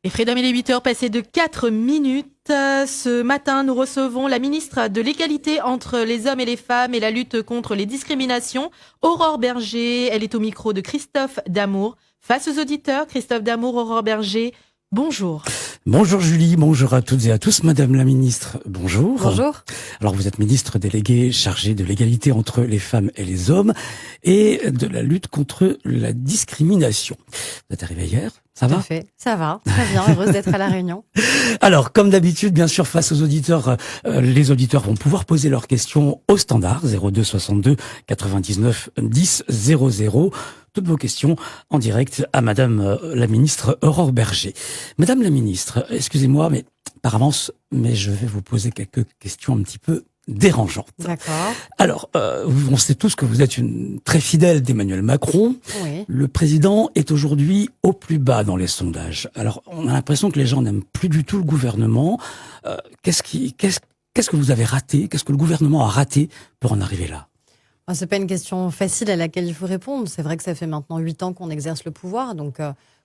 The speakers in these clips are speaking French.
Et Freedom, il est 8 heures passées de 4 minutes. Ce matin, nous recevons la ministre de l'Égalité entre les hommes et les femmes et la lutte contre les discriminations, Aurore Bergé. Elle est au micro de Christophe Damour. Face aux auditeurs, Christophe Damour, Aurore Bergé, bonjour. Bonjour Julie, bonjour à toutes et à tous. Madame la ministre, bonjour. Bonjour. Alors vous êtes ministre déléguée chargée de l'égalité entre les femmes et les hommes et de la lutte contre la discrimination. Vous êtes arrivée hier, ça va ? Tout à fait, ça va, très bien, heureuse d'être à La Réunion. Alors, comme d'habitude, bien sûr, face aux auditeurs, les auditeurs vont pouvoir poser leurs questions au standard 02 62 99 10 00. Toutes vos questions en direct à Madame la ministre Aurore Bergé. Madame la ministre, excusez-moi, mais par avance, mais je vais vous poser quelques questions un petit peu dérangeantes. D'accord. Alors, on sait tous que vous êtes une très fidèle d'Emmanuel Macron. Oui. Le président est aujourd'hui au plus bas dans les sondages. Alors, on a l'impression que les gens n'aiment plus du tout le gouvernement. Qu'est-ce que vous avez raté ? Qu'est-ce que le gouvernement a raté pour en arriver là ? C'est pas une question facile à laquelle il faut répondre. C'est vrai que ça fait maintenant 8 ans qu'on exerce le pouvoir. Donc,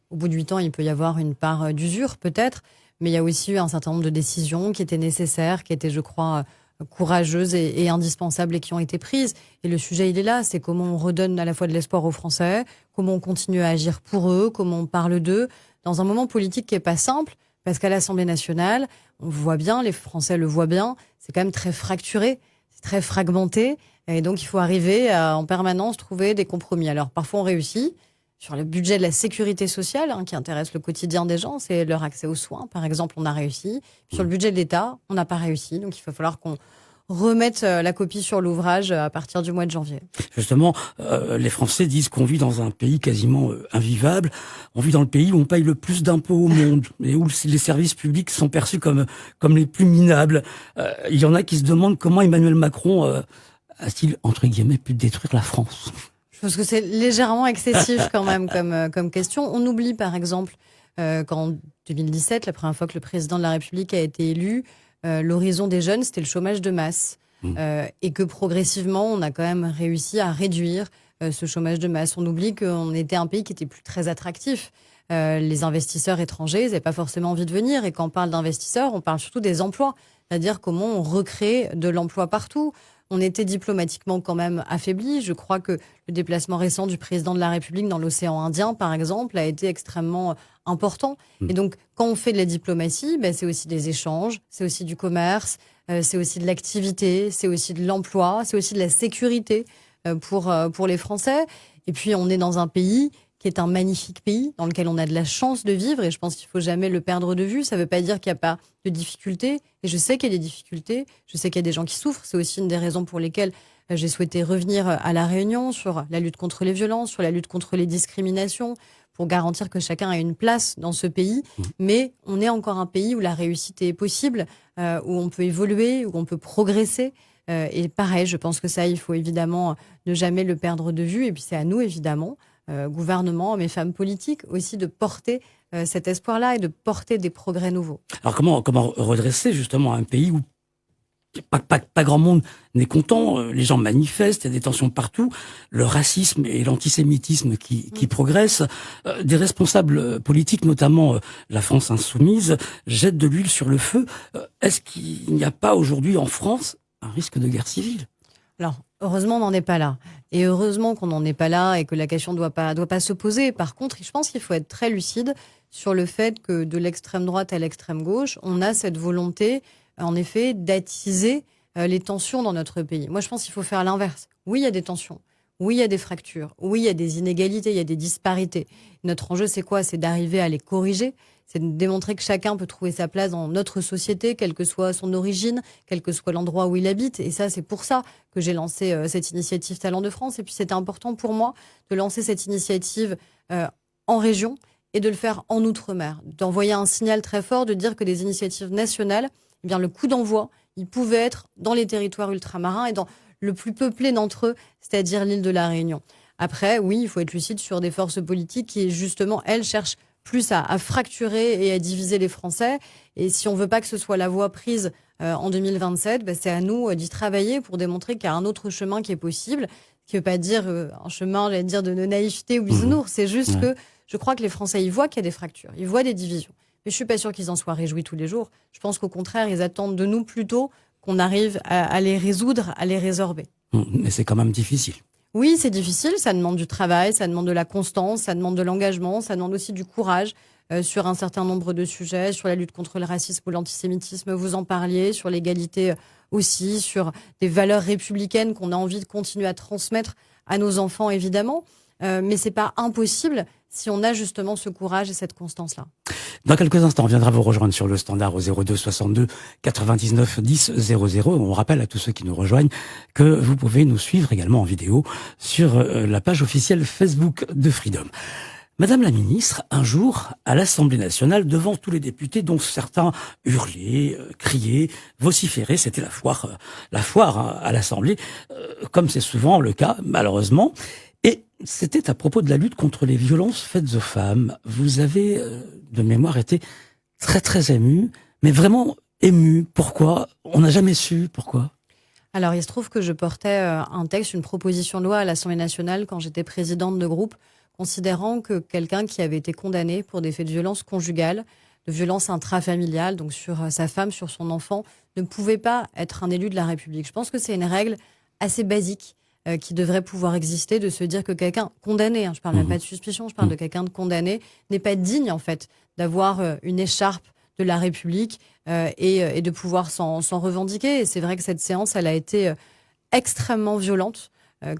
au bout de 8 ans, il peut y avoir une part d'usure, peut-être. Mais il y a aussi eu un certain nombre de décisions qui étaient nécessaires, qui étaient, je crois, courageuses et indispensables et qui ont été prises. Et le sujet, il est là. C'est comment on redonne à la fois de l'espoir aux Français, comment on continue à agir pour eux, comment on parle d'eux, dans un moment politique qui est pas simple. Parce qu'à l'Assemblée nationale, on voit bien, les Français le voient bien, c'est quand même très fracturé, c'est très fragmenté. Et donc, il faut arriver à, en permanence, trouver des compromis. Alors, parfois, on réussit. Sur le budget de la sécurité sociale, qui intéresse le quotidien des gens, c'est leur accès aux soins. Par exemple, on a réussi. Sur le budget de l'État, on n'a pas réussi. Donc, il va falloir qu'on remette la copie sur l'ouvrage à partir du mois de janvier. Justement, les Français disent qu'on vit dans un pays quasiment invivable. On vit dans le pays où on paye le plus d'impôts au monde et où les services publics sont perçus comme les plus minables. Il y en a qui se demandent comment Emmanuel Macron a-t-il, entre guillemets, pu détruire la France ? Je pense que c'est légèrement excessif quand même comme question. On oublie par exemple qu'en 2017, la première fois que le président de la République a été élu, l'horizon des jeunes, c'était le chômage de masse. Et que progressivement, on a quand même réussi à réduire ce chômage de masse. On oublie qu'on était un pays qui était plus très attractif. Les investisseurs étrangers, ils n'avaient pas forcément envie de venir. Et quand on parle d'investisseurs, on parle surtout des emplois. C'est-à-dire comment on recrée de l'emploi partout. On était diplomatiquement quand même affaibli. Je crois que le déplacement récent du président de la République dans l'océan Indien, par exemple, a été extrêmement important. Et donc, quand on fait de la diplomatie, c'est aussi des échanges, c'est aussi du commerce, c'est aussi de l'activité, c'est aussi de l'emploi, c'est aussi de la sécurité pour les Français. Et puis, on est dans un pays qui est un magnifique pays dans lequel on a de la chance de vivre et je pense qu'il ne faut jamais le perdre de vue. Ça ne veut pas dire qu'il n'y a pas de difficultés et je sais qu'il y a des difficultés, je sais qu'il y a des gens qui souffrent. C'est aussi une des raisons pour lesquelles j'ai souhaité revenir à La Réunion sur la lutte contre les violences, sur la lutte contre les discriminations, pour garantir que chacun a une place dans ce pays. Mais on est encore un pays où la réussite est possible, où on peut évoluer, où on peut progresser. Et pareil, je pense que ça, il faut évidemment ne jamais le perdre de vue. Et puis c'est à nous, évidemment, gouvernement, mes femmes politiques, aussi de porter cet espoir-là et de porter des progrès nouveaux. Alors comment redresser justement un pays où pas grand monde n'est content, les gens manifestent, il y a des tensions partout, le racisme et l'antisémitisme qui progressent, des responsables politiques, notamment la France insoumise, jettent de l'huile sur le feu. Est-ce qu'il n'y a pas aujourd'hui en France un risque de guerre civile ? Alors, heureusement, on n'en est pas là. Et heureusement qu'on n'en est pas là et que la question ne doit pas se poser. Par contre, je pense qu'il faut être très lucide sur le fait que de l'extrême droite à l'extrême gauche, on a cette volonté, en effet, d'attiser les tensions dans notre pays. Moi, je pense qu'il faut faire l'inverse. Oui, il y a des tensions. Oui, il y a des fractures. Oui, il y a des inégalités, il y a des disparités. Notre enjeu, c'est quoi ? C'est d'arriver à les corriger. C'est de démontrer que chacun peut trouver sa place dans notre société, quelle que soit son origine, quel que soit l'endroit où il habite. Et ça, c'est pour ça que j'ai lancé cette initiative Talents de France. Et puis, c'était important pour moi de lancer cette initiative en région et de le faire en Outre-mer. D'envoyer un signal très fort, de dire que des initiatives nationales, eh bien, le coup d'envoi, il pouvait être dans les territoires ultramarins et dans le plus peuplé d'entre eux, c'est-à-dire l'île de la Réunion. Après, oui, il faut être lucide sur des forces politiques qui, justement, elles, cherchent plus à fracturer et à diviser les Français. Et si on ne veut pas que ce soit la voie prise en 2027, c'est à nous d'y travailler pour démontrer qu'il y a un autre chemin qui est possible, qui ne veut pas dire un chemin, j'allais dire, de naïveté ou bisounours. C'est juste que je crois que les Français, ils voient qu'il y a des fractures, ils voient des divisions. Mais je suis pas sûre qu'ils en soient réjouis tous les jours. Je pense qu'au contraire, ils attendent de nous plutôt qu'on arrive à les résoudre, à les résorber. Mais c'est quand même difficile. Oui, c'est difficile, ça demande du travail, ça demande de la constance, ça demande de l'engagement, ça demande aussi du courage sur un certain nombre de sujets, sur la lutte contre le racisme ou l'antisémitisme, vous en parliez, sur l'égalité aussi, sur des valeurs républicaines qu'on a envie de continuer à transmettre à nos enfants, évidemment. Mais c'est pas impossible si on a justement ce courage et cette constance-là. Dans quelques instants, on viendra vous rejoindre sur le standard au 02 62 99 10 00. On rappelle à tous ceux qui nous rejoignent que vous pouvez nous suivre également en vidéo sur la page officielle Facebook de Freedom. Madame la ministre, un jour, à l'Assemblée nationale, devant tous les députés, dont certains hurlaient, criaient, vociféraient, c'était la foire à l'Assemblée, comme c'est souvent le cas, malheureusement. Et c'était à propos de la lutte contre les violences faites aux femmes. Vous avez, de mémoire, été très très ému, mais vraiment ému. Pourquoi? On n'a jamais su pourquoi. Alors, il se trouve que je portais un texte, une proposition de loi à l'Assemblée nationale quand j'étais présidente de groupe, considérant que quelqu'un qui avait été condamné pour des faits de violence conjugale, de violence intrafamiliale, donc sur sa femme, sur son enfant, ne pouvait pas être un élu de la République. Je pense que c'est une règle assez basique qui devrait pouvoir exister, de se dire que quelqu'un condamné, je parle même pas de suspicion, je parle de quelqu'un de condamné, n'est pas digne en fait d'avoir une écharpe de la République et de pouvoir s'en revendiquer. Et c'est vrai que cette séance, elle a été extrêmement violente,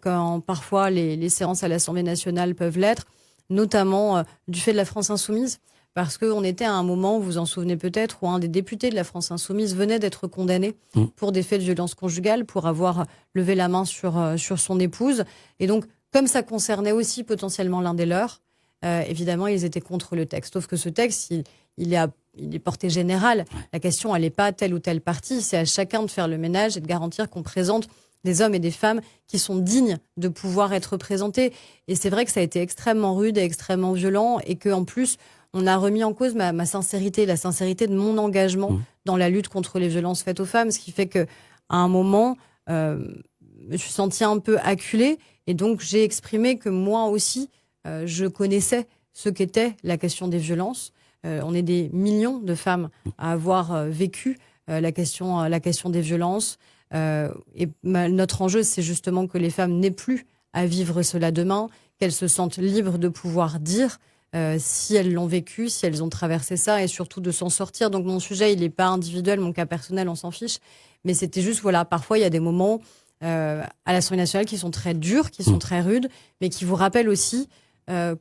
quand parfois les séances à l'Assemblée nationale peuvent l'être, notamment du fait de la France insoumise, parce qu'on était à un moment, vous vous en souvenez peut-être, où un des députés de la France insoumise venait d'être condamné pour des faits de violence conjugale, pour avoir levé la main sur son épouse. Et donc, comme ça concernait aussi potentiellement l'un des leurs, évidemment, ils étaient contre le texte. Sauf que ce texte, il est porté général. La question, elle n'est pas telle ou telle partie. C'est à chacun de faire le ménage et de garantir qu'on présente des hommes et des femmes qui sont dignes de pouvoir être présentés. Et c'est vrai que ça a été extrêmement rude et extrêmement violent, et qu'en plus, on a remis en cause ma sincérité, la sincérité de mon engagement dans la lutte contre les violences faites aux femmes, ce qui fait qu'à un moment, je me suis sentie un peu acculée, et donc j'ai exprimé que moi aussi, je connaissais ce qu'était la question des violences. On est des millions de femmes à avoir vécu la question des violences. Notre enjeu, c'est justement que les femmes n'aient plus à vivre cela demain, qu'elles se sentent libres de pouvoir dire si elles l'ont vécu, si elles ont traversé ça, et surtout de s'en sortir. Donc mon sujet, il n'est pas individuel, mon cas personnel, on s'en fiche. Mais c'était juste, voilà, parfois il y a des moments à l'Assemblée nationale qui sont très durs, qui sont très rudes, mais qui vous rappellent aussi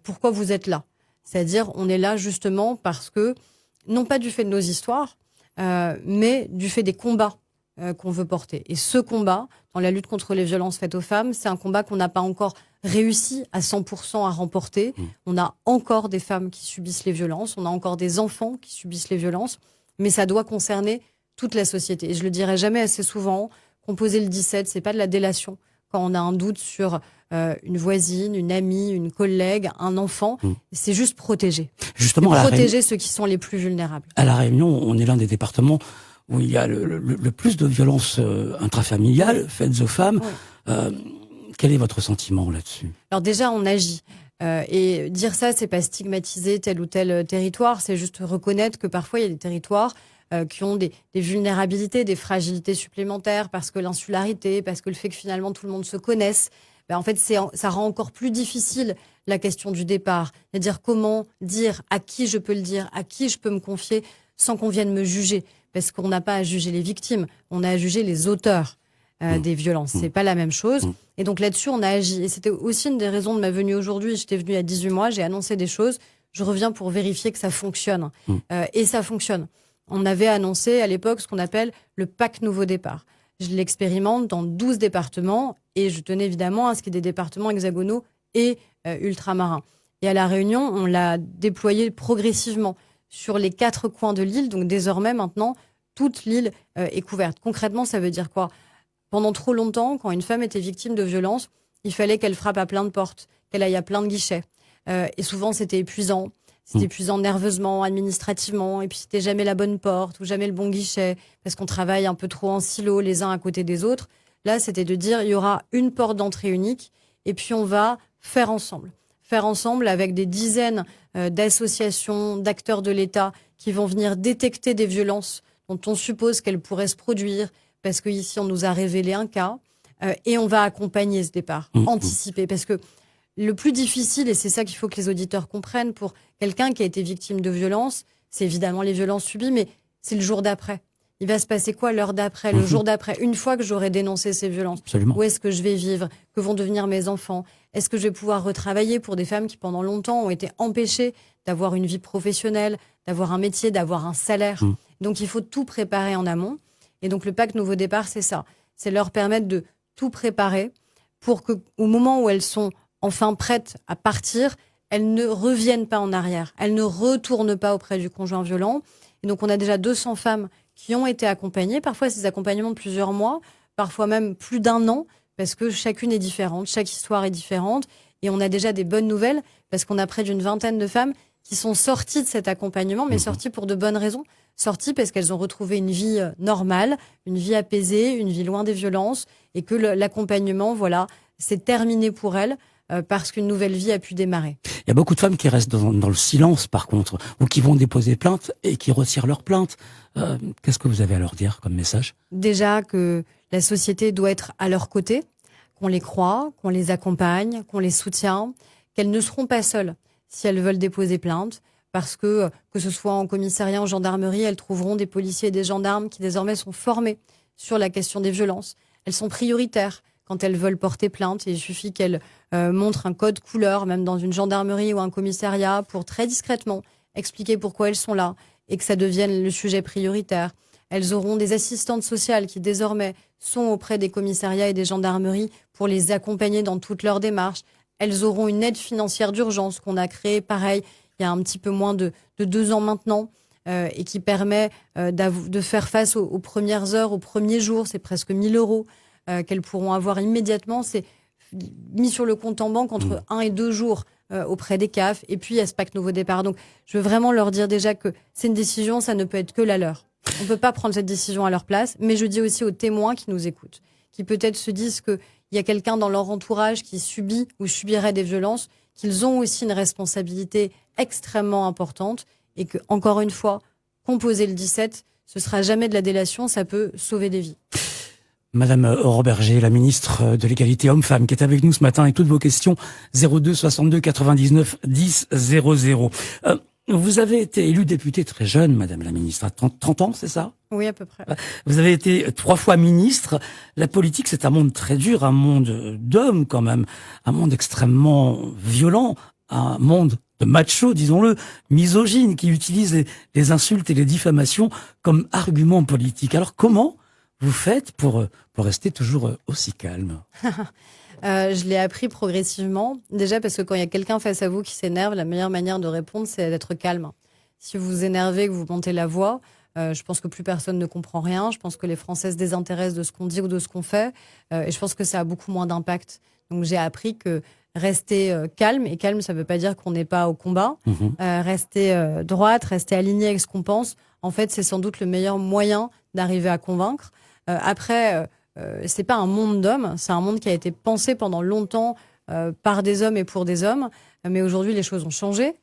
pourquoi vous êtes là. C'est-à-dire, on est là justement parce que, non pas du fait de nos histoires, mais du fait des combats qu'on veut porter. Et ce combat, dans la lutte contre les violences faites aux femmes, c'est un combat qu'on n'a pas encore réussi à 100% à remporter. On a encore des femmes qui subissent les violences, on a encore des enfants qui subissent les violences, mais ça doit concerner toute la société. Et je le dirai jamais assez souvent, composer le 17, c'est pas de la délation. Quand on a un doute sur une voisine, une amie, une collègue, un enfant, c'est juste protéger. Justement, protéger ceux qui sont les plus vulnérables. À La Réunion, on est l'un des départements où il y a le plus de violences intrafamiliales faites aux femmes. Quel est votre sentiment là-dessus? Alors déjà, on agit. Et dire ça, c'est pas stigmatiser tel ou tel territoire, c'est juste reconnaître que parfois il y a des territoires qui ont des vulnérabilités, des fragilités supplémentaires, parce que l'insularité, parce que le fait que finalement tout le monde se connaisse, en fait, ça rend encore plus difficile la question du départ. C'est-à-dire comment dire, à qui je peux le dire, à qui je peux me confier sans qu'on vienne me juger. Parce qu'on n'a pas à juger les victimes, on a à juger les auteurs des violences. C'est pas la même chose. Et donc là-dessus, on a agi. Et c'était aussi une des raisons de ma venue aujourd'hui. J'étais venue il y a 18 mois, j'ai annoncé des choses. Je reviens pour vérifier que ça fonctionne. Et ça fonctionne. On avait annoncé à l'époque ce qu'on appelle le PAC Nouveau Départ. Je l'expérimente dans 12 départements et je tenais évidemment à ce qu'il y ait des départements hexagonaux et ultramarins. Et à La Réunion, on l'a déployé progressivement sur les 4 coins de l'île. Donc désormais, maintenant, toute l'île est couverte. Concrètement, ça veut dire quoi? Pendant trop longtemps, quand une femme était victime de violence, il fallait qu'elle frappe à plein de portes, qu'elle aille à plein de guichets. Et souvent, c'était épuisant. C'était épuisant nerveusement, administrativement, et puis c'était jamais la bonne porte ou jamais le bon guichet, parce qu'on travaille un peu trop en silo les uns à côté des autres. Là, c'était de dire, il y aura une porte d'entrée unique, et puis on va faire ensemble. Faire ensemble avec des dizaines d'associations, d'acteurs de l'État qui vont venir détecter des violences dont on suppose qu'elles pourraient se produire, parce qu'ici, on nous a révélé un cas, et on va accompagner ce départ, anticiper. Parce que le plus difficile, et c'est ça qu'il faut que les auditeurs comprennent, pour quelqu'un qui a été victime de violences, c'est évidemment les violences subies, mais c'est le jour d'après. Il va se passer quoi l'heure d'après, le jour d'après, une fois que j'aurai dénoncé ces violences? Absolument. Où est-ce que je vais vivre? Que vont devenir mes enfants? Est-ce que je vais pouvoir retravailler pour des femmes qui, pendant longtemps, ont été empêchées d'avoir une vie professionnelle, d'avoir un métier, d'avoir un salaire? Donc, il faut tout préparer en amont. Et donc, le pacte Nouveau Départ, c'est ça. C'est leur permettre de tout préparer pour qu'au moment où elles sont enfin prêtes à partir, elles ne reviennent pas en arrière. Elles ne retournent pas auprès du conjoint violent. Et donc, on a déjà 200 femmes qui ont été accompagnées. Parfois, ces accompagnements de plusieurs mois, parfois même plus d'1 an, parce que chacune est différente, chaque histoire est différente. Et on a déjà des bonnes nouvelles, parce qu'on a près d'une 20aine de femmes qui sont sorties de cet accompagnement, mais sorties pour de bonnes raisons. Sorties parce qu'elles ont retrouvé une vie normale, une vie apaisée, une vie loin des violences, et que l'accompagnement, voilà, c'est terminé pour elles, parce qu'une nouvelle vie a pu démarrer. Il y a beaucoup de femmes qui restent dans le silence, par contre, ou qui vont déposer plainte et qui retirent leur plainte. Qu'est-ce que vous avez à leur dire comme message? Déjà que la société doit être à leur côté, qu'on les croit, qu'on les accompagne, qu'on les soutient, qu'elles ne seront pas seules si elles veulent déposer plainte, parce que ce soit en commissariat, en gendarmerie, elles trouveront des policiers et des gendarmes qui désormais sont formés sur la question des violences. Elles sont prioritaires quand elles veulent porter plainte. Et il suffit qu'elles montrent un code couleur, même dans une gendarmerie ou un commissariat, pour très discrètement expliquer pourquoi elles sont là et que ça devienne le sujet prioritaire. Elles auront des assistantes sociales qui désormais sont auprès des commissariats et des gendarmeries pour les accompagner dans toutes leurs démarches. Elles auront une aide financière d'urgence qu'on a créée, pareil, il y a un petit peu moins de 2 ans maintenant, et qui permet de faire face aux premières heures, aux premiers jours. C'est presque 1 000 € qu'elles pourront avoir immédiatement. C'est mis sur le compte en banque entre 1 et 2 jours auprès des CAF. Et puis, il y a ce pacte Nouveau Départ. Donc, je veux vraiment leur dire déjà que c'est une décision, ça ne peut être que la leur. On ne peut pas prendre cette décision à leur place. Mais je dis aussi aux témoins qui nous écoutent, qui peut-être se disent qu'il y a quelqu'un dans leur entourage qui subit ou subirait des violences, qu'ils ont aussi une responsabilité extrêmement importante et que, encore une fois, composer le 17, ce sera jamais de la délation, ça peut sauver des vies. Madame Aurore Bergé, la ministre de l'Égalité Homme-Femme, qui est avec nous ce matin avec toutes vos questions, 02 62 99 10 00. Vous avez été élue députée très jeune, Madame la ministre, à 30 ans, c'est ça? Oui, à peu près. Vous avez été 3 fois ministre. La politique, c'est un monde très dur, un monde d'hommes quand même, un monde extrêmement violent, un monde de machos, disons-le, misogyne, qui utilise les insultes et les diffamations comme argument politique. Alors comment vous faites pour rester toujours aussi calme? Je l'ai appris progressivement. Déjà parce que quand il y a quelqu'un face à vous qui s'énerve, la meilleure manière de répondre, c'est d'être calme. Si vous vous énervez, que vous montez la voix, je pense que plus personne ne comprend rien. Je pense que les Français se désintéressent de ce qu'on dit ou de ce qu'on fait. Et je pense que ça a beaucoup moins d'impact. Donc j'ai appris que rester calme, et calme, ça ne veut pas dire qu'on n'est pas au combat. Rester droite, rester aligné avec ce qu'on pense, en fait, c'est sans doute le meilleur moyen d'arriver à convaincre. Après, c'est pas un monde d'hommes, c'est un monde qui a été pensé pendant longtemps par des hommes et pour des hommes. Mais aujourd'hui, les choses ont changé.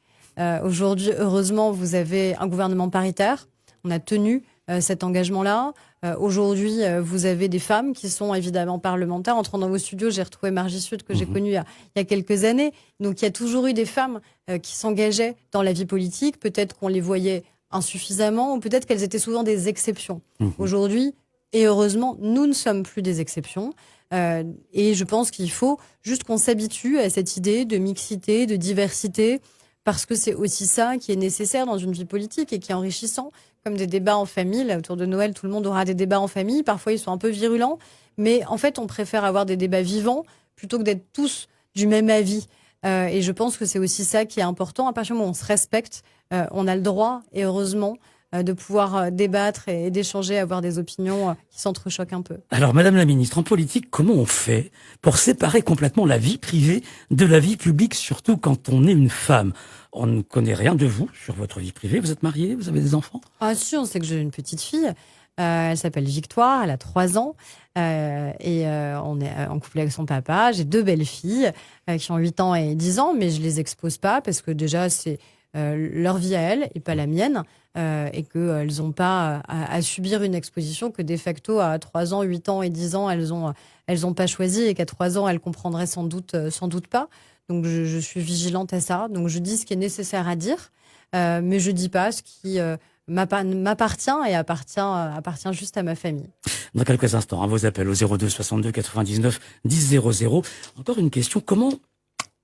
Aujourd'hui, heureusement, vous avez un gouvernement paritaire. On a tenu cet engagement-là. Aujourd'hui, vous avez des femmes qui sont évidemment parlementaires. Entrant dans vos studios, j'ai retrouvé Margie Sud, que j'ai connue il y a quelques années. Donc, il y a toujours eu des femmes qui s'engageaient dans la vie politique. Peut-être qu'on les voyait insuffisamment, ou peut-être qu'elles étaient souvent des exceptions. Aujourd'hui, et heureusement, nous ne sommes plus des exceptions. Et je pense qu'il faut juste qu'on s'habitue à cette idée de mixité, de diversité, parce que c'est aussi ça qui est nécessaire dans une vie politique et qui est enrichissant, comme des débats en famille. Là, autour de Noël, tout le monde aura des débats en famille. Parfois, ils sont un peu virulents, mais en fait, on préfère avoir des débats vivants plutôt que d'être tous du même avis. Et je pense que c'est aussi ça qui est important. À partir du moment où on se respecte, on a le droit, et heureusement, de pouvoir débattre et d'échanger, avoir des opinions qui s'entrechoquent un peu. Alors, Madame la Ministre, en politique, comment on fait pour séparer complètement la vie privée de la vie publique, surtout quand on est une femme? On ne connaît rien de vous sur votre vie privée. Vous êtes mariée? Vous avez des enfants? Ah si, on sait que j'ai une petite fille. Elle s'appelle Victoire, elle a 3 ans. Et on est en couple avec son papa. J'ai 2 belles filles qui ont 8 ans et 10 ans, mais je les expose pas parce que déjà, c'est leur vie à elles et pas la mienne, et qu'elles n'ont pas à subir une exposition que de facto à 3 ans, 8 ans et 10 ans, elles ont pas choisi, et qu'à 3 ans, elles comprendraient sans doute pas. Donc je suis vigilante à ça. Donc je dis ce qui est nécessaire à dire, mais je dis pas ce qui m'appartient et appartient juste à ma famille. Dans quelques instants, vos appels au 02 62 99 10 00. Encore une question, comment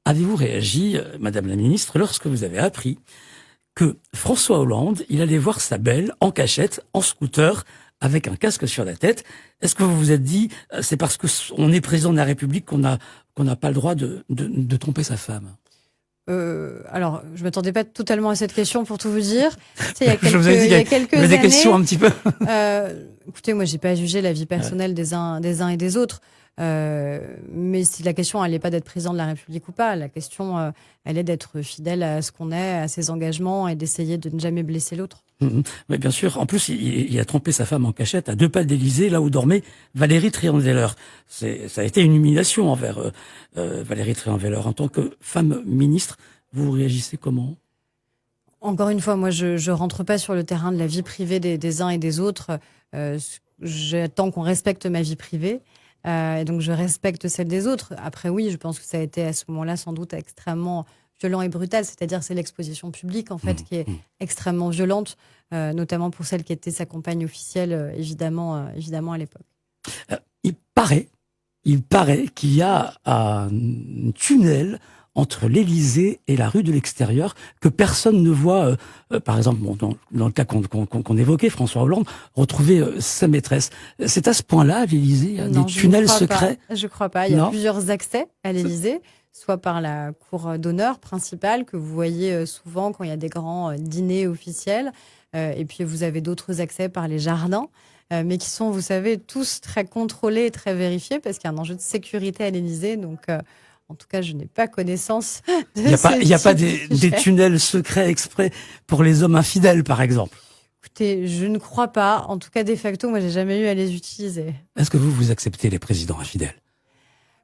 avez-vous réagi, Madame la Ministre, lorsque vous avez appris que François Hollande, il allait voir sa belle en cachette, en scooter, avec un casque sur la tête? Est-ce que vous vous êtes dit, c'est parce que on est président de la République qu'on n'a pas le droit de tromper sa femme? Alors, je m'attendais pas totalement à cette question, pour tout vous dire. Tu sais, il y a Je vous avais dit il y a quelques années, des questions un petit peu. Écoutez, moi, j'ai pas jugé la vie personnelle des uns et des autres. Mais si la question, elle n'est pas d'être président de la République ou pas, la question, elle est d'être fidèle à ce qu'on est, à ses engagements, et d'essayer de ne jamais blesser l'autre. Mais bien sûr, en plus, il a trompé sa femme en cachette à 2 pas de l'Élysée, là où dormait Valérie Trierweiler. Ça a été une humiliation envers Valérie Trierweiler. En tant que femme ministre, vous réagissez comment? Encore une fois, moi, je rentre pas sur le terrain de la vie privée des uns et des autres. J'attends qu'on respecte ma vie privée. Et donc, je respecte celle des autres. Après, oui, je pense que ça a été à ce moment-là sans doute extrêmement violent et brutal. C'est-à-dire, c'est l'exposition publique, en fait, qui est extrêmement violente, notamment pour celle qui était sa compagne officielle, évidemment à l'époque. Il paraît qu'il y a un tunnel entre l'Élysée et la rue de l'Extérieur que personne ne voit. Par exemple, dans le cas qu'on évoquait, François Hollande, retrouver sa maîtresse. C'est à ce point-là, à l'Élysée, il y a des tunnels secrets? Je crois pas. Il y a plusieurs accès à l'Élysée, soit par la cour d'honneur principale, que vous voyez souvent quand il y a des grands dîners officiels, et puis vous avez d'autres accès par les jardins, mais qui sont, vous savez, tous très contrôlés et très vérifiés, parce qu'il y a un enjeu de sécurité à l'Élysée. Donc, en tout cas, je n'ai pas connaissance de Il n'y a pas des tunnels secrets exprès pour les hommes infidèles, par exemple? Écoutez, je ne crois pas. En tout cas, de facto, moi, j'ai jamais eu à les utiliser. Est-ce que vous acceptez les présidents infidèles?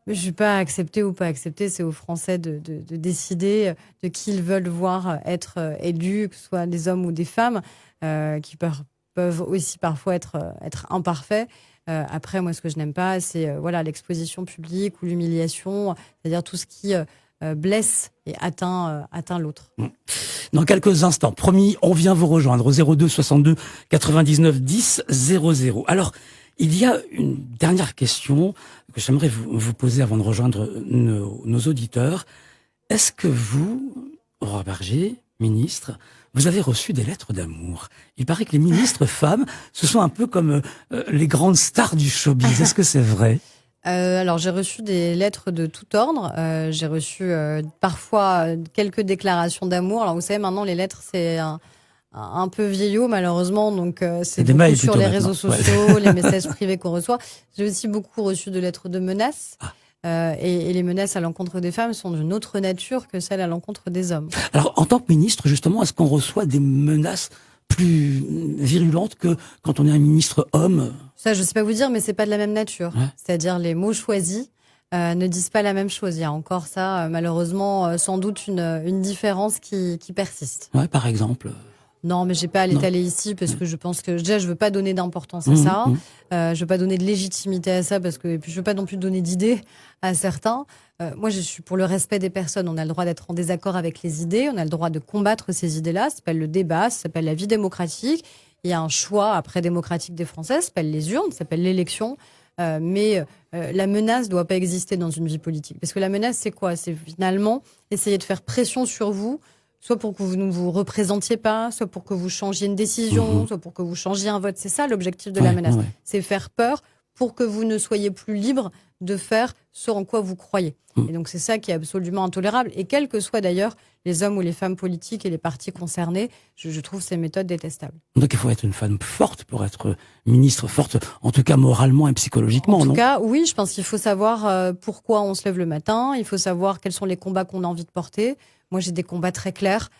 Je ne suis pas accepter ou pas accepter. C'est aux Français de décider de qui ils veulent voir être élus, que ce soit des hommes ou des femmes, qui peuvent aussi parfois être imparfaits. Après, moi, ce que je n'aime pas, c'est l'exposition publique ou l'humiliation, c'est-à-dire tout ce qui blesse et atteint l'autre. Dans quelques instants, promis, on vient vous rejoindre au 02 62 99 10 00. Alors, il y a une dernière question que j'aimerais vous poser avant de rejoindre nos auditeurs. Est-ce que vous, Aurore Bergé, ministre, vous avez reçu des lettres d'amour? Il paraît que les ministres femmes, ce sont un peu comme les grandes stars du showbiz. Est-ce que c'est vrai? Alors, j'ai reçu des lettres de tout ordre. J'ai reçu parfois quelques déclarations d'amour. Alors, vous savez, maintenant, les lettres, c'est un peu vieillot, malheureusement. Donc, c'est des beaucoup mails sur plutôt les maintenant. réseaux sociaux, les messages privés qu'on reçoit. J'ai aussi beaucoup reçu de lettres de menaces. Et les menaces à l'encontre des femmes sont d'une autre nature que celles à l'encontre des hommes. Alors, en tant que ministre, justement, est-ce qu'on reçoit des menaces plus virulentes que quand on est un ministre homme? Ça, je sais pas vous dire, mais c'est pas de la même nature. Ouais. C'est-à-dire, les mots choisis ne disent pas la même chose. Il y a encore ça, malheureusement, sans doute une différence qui persiste. Ouais, par exemple. Non, mais j'ai pas à l'étaler ici, parce que je pense que déjà, je veux pas donner d'importance à ça. Je veux pas donner de légitimité à ça, parce que et puis je veux pas non plus donner d'idées à certains. Moi, je suis pour le respect des personnes. On a le droit d'être en désaccord avec les idées. On a le droit de combattre ces idées-là. Ça s'appelle le débat, ça s'appelle la vie démocratique. Il y a un choix après démocratique des Français, ça s'appelle les urnes, ça s'appelle l'élection. Mais la menace doit pas exister dans une vie politique. Parce que la menace, c'est quoi? C'est finalement essayer de faire pression sur vous, soit pour que vous ne vous représentiez pas, soit pour que vous changiez une décision, soit pour que vous changiez un vote. C'est ça l'objectif de la menace. Ouais. C'est faire peur pour que vous ne soyez plus libre de faire ce en quoi vous croyez. Et donc c'est ça qui est absolument intolérable. Et quels que soient d'ailleurs les hommes ou les femmes politiques et les partis concernés, je trouve ces méthodes détestables. Donc il faut être une femme forte pour être ministre forte, en tout cas moralement et psychologiquement, non? En tout cas, oui, je pense qu'il faut savoir pourquoi on se lève le matin, il faut savoir quels sont les combats qu'on a envie de porter. Moi, j'ai des combats très clairs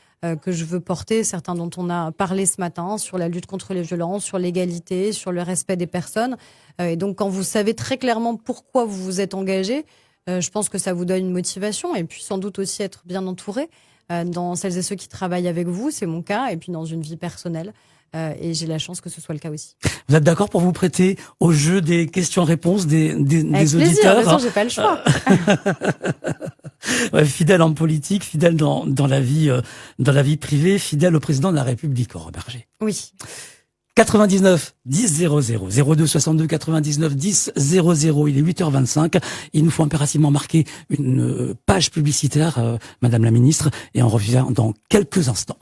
que je veux porter, certains dont on a parlé ce matin, sur la lutte contre les violences, sur l'égalité, sur le respect des personnes. Et donc, quand vous savez très clairement pourquoi vous vous êtes engagé, je pense que ça vous donne une motivation, et puis sans doute aussi être bien entouré. dans celles et ceux qui travaillent avec vous, c'est mon cas, et puis dans une vie personnelle. Et j'ai la chance que ce soit le cas aussi. Vous êtes d'accord pour vous prêter au jeu des questions-réponses des Avec auditeurs? plaisir, de toute façon, j'ai pas le choix. Ouais, fidèle en politique, fidèle dans la vie privée, fidèle au président de la République, Aurore Berger. Oui. 99 10 00 02 62 99 10 00. Il est 8h25. Il nous faut impérativement marquer une page publicitaire, Madame la Ministre, et on revient dans quelques instants.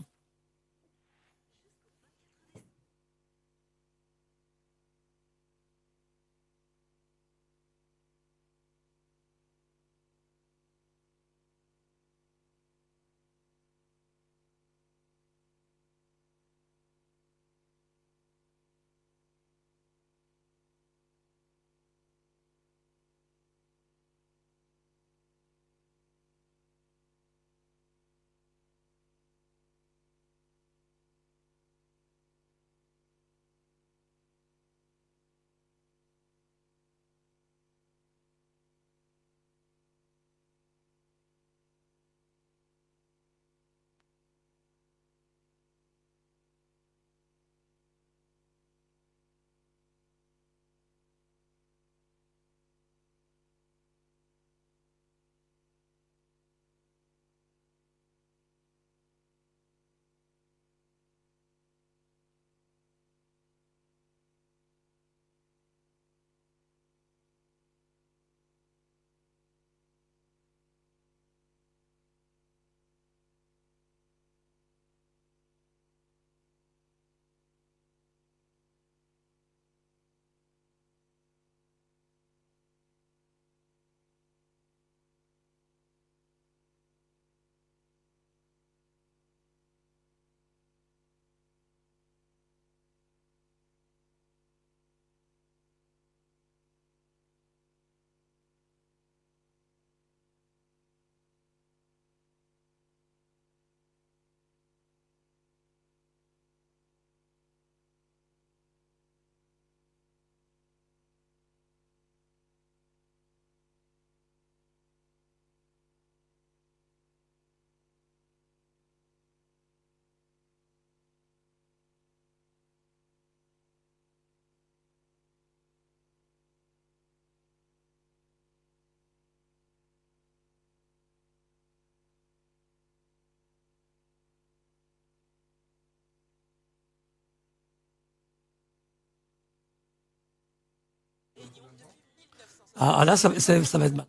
Ah là, ça va être mal.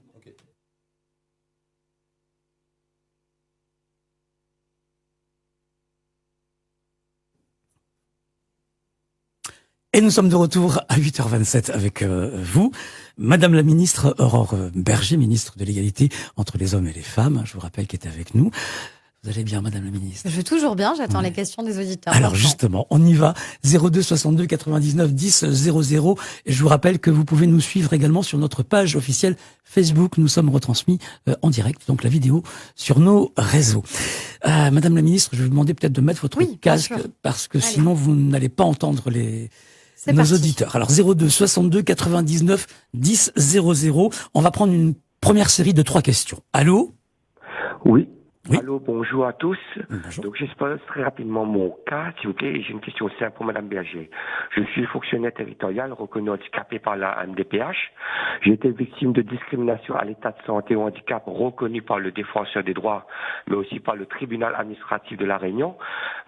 Et nous sommes de retour à 8h27 avec vous, Madame la Ministre Aurore Berger, ministre de l'égalité entre les hommes et les femmes, je vous rappelle, qui est avec nous. Vous allez bien, Madame la Ministre? Je vais toujours bien, j'attends les questions des auditeurs. Alors justement, on y va. 02 62 99 10 00. Et je vous rappelle que vous pouvez nous suivre également sur notre page officielle Facebook. Nous sommes retransmis en direct, donc la vidéo, sur nos réseaux. Madame la Ministre, je vais vous demander peut-être de mettre votre casque, parce que sinon vous n'allez pas entendre nos auditeurs. Alors 02 62 99 10 00. On va prendre une première série de 3 questions. Allô? Oui. Oui. Allô, bonjour à tous. Bonjour. Donc, j'expose très rapidement mon cas, s'il vous plaît. J'ai une question simple pour Madame Berger. Je suis fonctionnaire territorial reconnu handicapé par la MDPH. J'ai été victime de discrimination à l'état de santé ou handicap reconnu par le défenseur des droits, mais aussi par le tribunal administratif de La Réunion.